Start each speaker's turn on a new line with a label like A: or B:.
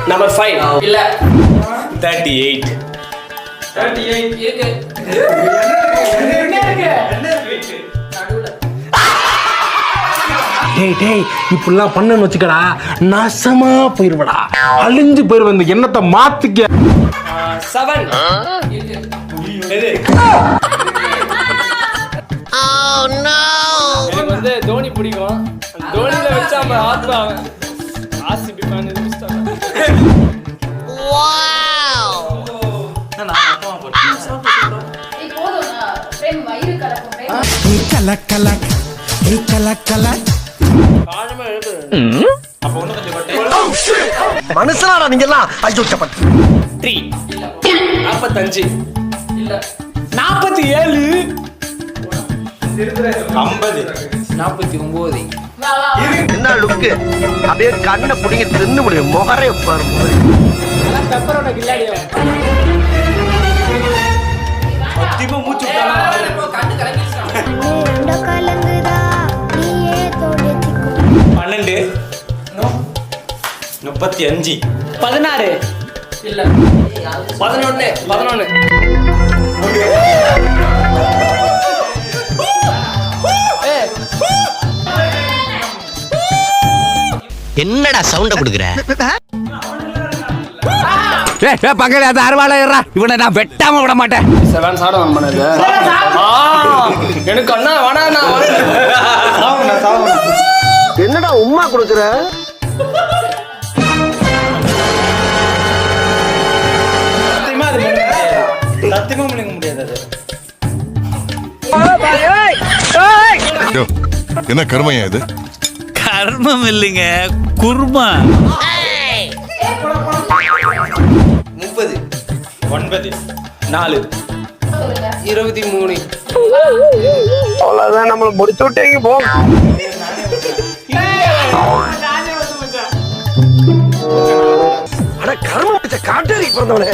A: Number 5
B: இல்ல
A: 38
B: இருக்கு.
C: டேய் இப்படிலாம் பண்ணன்னு வச்சுக்கடா நாசமா போயிருவடா அழிஞ்சு போயிருவ இந்த எண்ணத்தை மாத்திக்க
A: 7 எது எனக்கு வந்து தோனி பிடிக்கும் தோனியில வச்சா நம்ம ஆத்மா ஆர்சிபி ஃபேன்
D: மனுஷனாடா நீங்க எல்லாம் ஐயோ
A: 3 45
B: இல்ல
A: 47
B: 49.
D: என்ன லுக்கு அப்படியே கண்ணை பிடிங்க தின்னு முடியும் முகரே பாரு
A: பெப்பரோட கில்லாடியோ சத்தியமா மூச்சு
B: கண்ணு கலங்கிடுச்சு.
A: 12 35 16
B: இல்ல 11.
D: என்னடா சவுண்ட குடுக்குற
E: பக்கத்துல அது அறுவாளையறா இவனை நான் வெட்டாம விட மாட்டேன்.
A: 7 சாடம் பண்ணது எனக்கு அண்ணா வேணா
D: என்னடா உம்மா குடுக்குற
A: சத்தியமா முடிக்க முடியாது
F: என்ன கர்மையா இது?
E: கர்மம் இல்லைங்க குர்மா.
A: 30 9 4 23
D: அவ்வளவுதான் நம்மள முடிச்சு விட்டீங்க போ அட கர்ம பிடிச்ச காட்டேரி பிறந்தவனே